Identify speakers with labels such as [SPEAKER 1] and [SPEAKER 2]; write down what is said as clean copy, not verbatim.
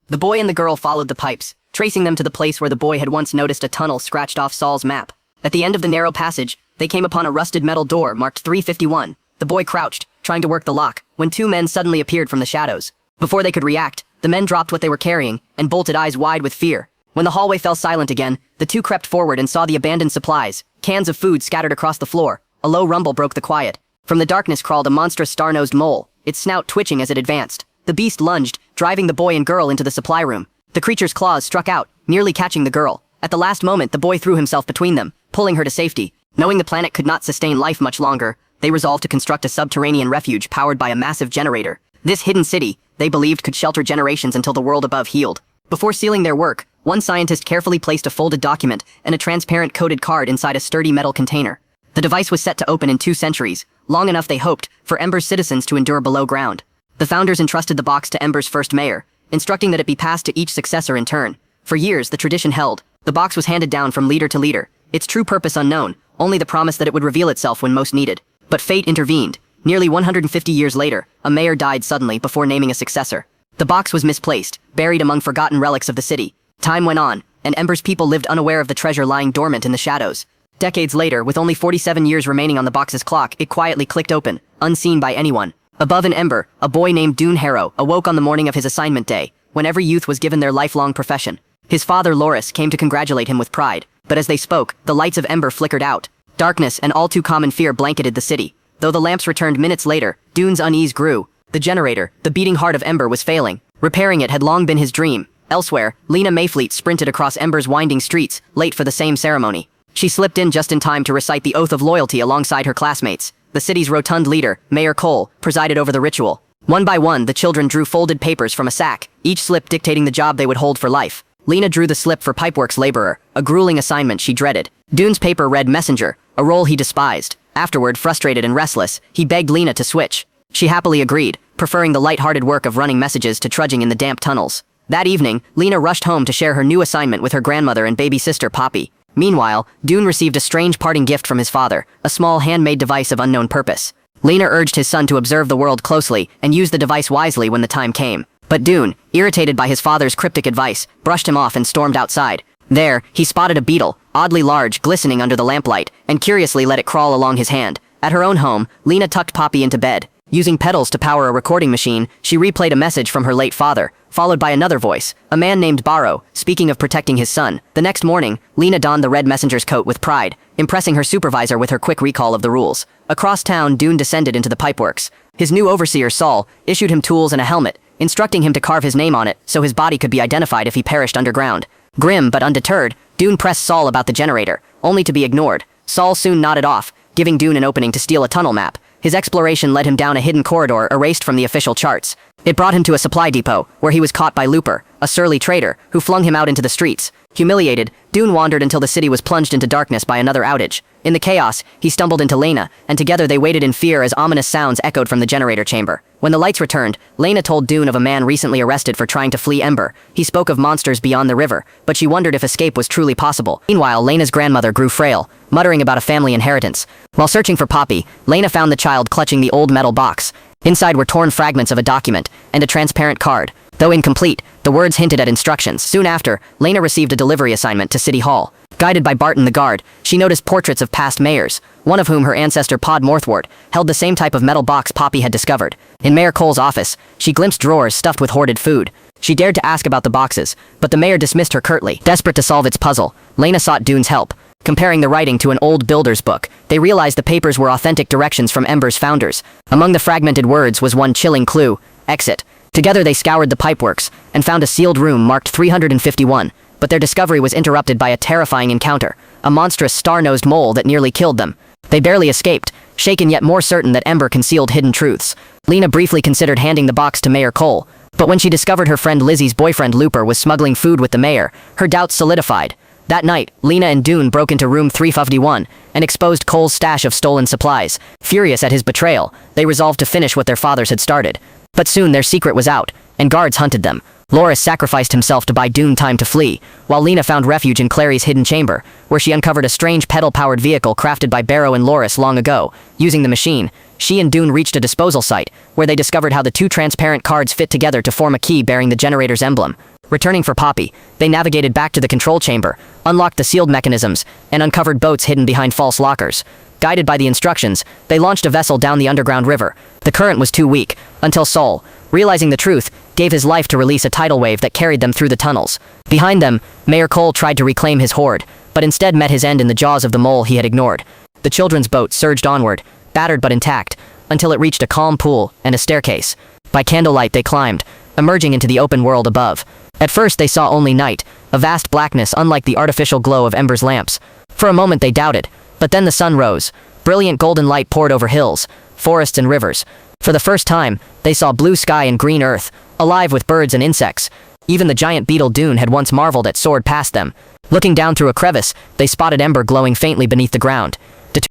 [SPEAKER 1] The boy and the girl followed the pipes, tracing them to the place where the boy had once noticed a tunnel scratched off Saul's map. At the end of the narrow passage, they came upon a rusted metal door marked 351. The boy crouched, trying to work the lock, when two men suddenly appeared from the shadows. Before they could react, the men dropped what they were carrying and bolted, eyes wide with fear. When the hallway fell silent again, the two crept forward and saw the abandoned supplies, cans of food scattered across the floor. A low rumble broke the quiet. From the darkness crawled a monstrous star-nosed mole, its snout twitching as it advanced. The beast lunged, driving the boy and girl into the supply room. The creature's claws struck out, nearly catching the girl. At the last moment, the boy threw himself between them, pulling her to safety. Knowing the planet could not sustain life much longer, they resolved to construct a subterranean refuge powered by a massive generator. This hidden city, they believed, could shelter generations until the world above healed. Before sealing their work, one scientist carefully placed a folded document and a transparent coded card inside a sturdy metal container. The device was set to open in 2 centuries, long enough, they hoped, for Ember's citizens to endure below ground. The founders entrusted the box to Ember's first mayor, instructing that it be passed to each successor in turn. For years, the tradition held. The box was handed down from leader to leader, its true purpose unknown, only the promise that it would reveal itself when most needed. But fate intervened. Nearly 150 years later, a mayor died suddenly before naming a successor. The box was misplaced, buried among forgotten relics of the city. Time went on, and Ember's people lived unaware of the treasure lying dormant in the shadows. Decades later, with only 47 years remaining on the box's clock, it quietly clicked open, unseen by anyone. Above in Ember, a boy named Dune Harrow awoke on the morning of his assignment day, when every youth was given their lifelong profession. His father, Loris, came to congratulate him with pride, but as they spoke, the lights of Ember flickered out. Darkness and all too common fear blanketed the city. Though the lamps returned minutes later, Dune's unease grew. The generator, the beating heart of Ember, was failing. Repairing it had long been his dream. Elsewhere, Lena Mayfleet sprinted across Ember's winding streets, late for the same ceremony. She slipped in just in time to recite the oath of loyalty alongside her classmates. The city's rotund leader, Mayor Cole, presided over the ritual. One by one, the children drew folded papers from a sack, each slip dictating the job they would hold for life. Lena drew the slip for pipeworks laborer, a grueling assignment she dreaded. Dune's paper read messenger, a role he despised. Afterward, frustrated and restless, he begged Lena to switch. She happily agreed, preferring the light-hearted work of running messages to trudging in the damp tunnels. That evening, Lena rushed home to share her new assignment with her grandmother and baby sister Poppy. Meanwhile, Dune received a strange parting gift from his father, a small handmade device of unknown purpose. Lena urged his son to observe the world closely and use the device wisely when the time came. But Dune, irritated by his father's cryptic advice, brushed him off and stormed outside. There, he spotted a beetle, oddly large, glistening under the lamplight, and curiously let it crawl along his hand. At her own home, Lena tucked Poppy into bed. Using pedals to power a recording machine, she replayed a message from her late father, followed by another voice, a man named Barrow, speaking of protecting his son. The next morning, Lena donned the red messenger's coat with pride, impressing her supervisor with her quick recall of the rules. Across town, Dune descended into the pipeworks. His new overseer, Saul, issued him tools and a helmet, instructing him to carve his name on it so his body could be identified if he perished underground. Grim but undeterred, Dune pressed Saul about the generator, only to be ignored. Saul soon nodded off, giving Dune an opening to steal a tunnel map. His exploration led him down a hidden corridor erased from the official charts. It brought him to a supply depot, where he was caught by Looper, a surly trader, who flung him out into the streets. Humiliated, Dune wandered until the city was plunged into darkness by another outage. In the chaos, he stumbled into Lena, and together they waited in fear as ominous sounds echoed from the generator chamber. When the lights returned, Lena told Dune of a man recently arrested for trying to flee Ember. He spoke of monsters beyond the river, but she wondered if escape was truly possible. Meanwhile, Lena's grandmother grew frail, muttering about a family inheritance. While searching for Poppy, Lena found the child clutching the old metal box. Inside were torn fragments of a document and a transparent card. Though incomplete, the words hinted at instructions. Soon after, Lena received a delivery assignment to City Hall. Guided by Barton the guard, she noticed portraits of past mayors, one of whom, her ancestor Pod Morthwart, held the same type of metal box Poppy had discovered. In Mayor Cole's office, she glimpsed drawers stuffed with hoarded food. She dared to ask about the boxes, but the mayor dismissed her curtly. Desperate to solve its puzzle, Lena sought Dune's help. Comparing the writing to an old builder's book, they realized the papers were authentic directions from Ember's founders. Among the fragmented words was one chilling clue: exit. Together they scoured the pipeworks and found a sealed room marked 351, but their discovery was interrupted by a terrifying encounter, a monstrous star-nosed mole that nearly killed them. They barely escaped, shaken yet more certain that Ember concealed hidden truths. Lena briefly considered handing the box to Mayor Cole, but when she discovered her friend Lizzie's boyfriend Looper was smuggling food with the mayor, her doubts solidified. That night, Lena and Dune broke into room 351 and exposed Cole's stash of stolen supplies. Furious at his betrayal, they resolved to finish what their fathers had started. But soon their secret was out, and guards hunted them. Loris sacrificed himself to buy Dune time to flee, while Lena found refuge in Clary's hidden chamber, where she uncovered a strange pedal-powered vehicle crafted by Barrow and Loris long ago. Using the machine, she and Dune reached a disposal site, where they discovered how the two transparent cards fit together to form a key bearing the generator's emblem. Returning for Poppy, they navigated back to the control chamber, unlocked the sealed mechanisms, and uncovered boats hidden behind false lockers. Guided by the instructions, they launched a vessel down the underground river. The current was too weak, until Sol, realizing the truth, gave his life to release a tidal wave that carried them through the tunnels. Behind them, Mayor Cole tried to reclaim his hoard, but instead met his end in the jaws of the mole he had ignored. The children's boat surged onward, battered but intact, until it reached a calm pool and a staircase. By candlelight they climbed, emerging into the open world above. At first they saw only night, a vast blackness unlike the artificial glow of Ember's lamps. For a moment they doubted, but then the sun rose. Brilliant golden light poured over hills, forests and rivers. For the first time, they saw blue sky and green earth, alive with birds and insects. Even the giant beetle Dune had once marveled at soared past them. Looking down through a crevice, they spotted Ember glowing faintly beneath the ground.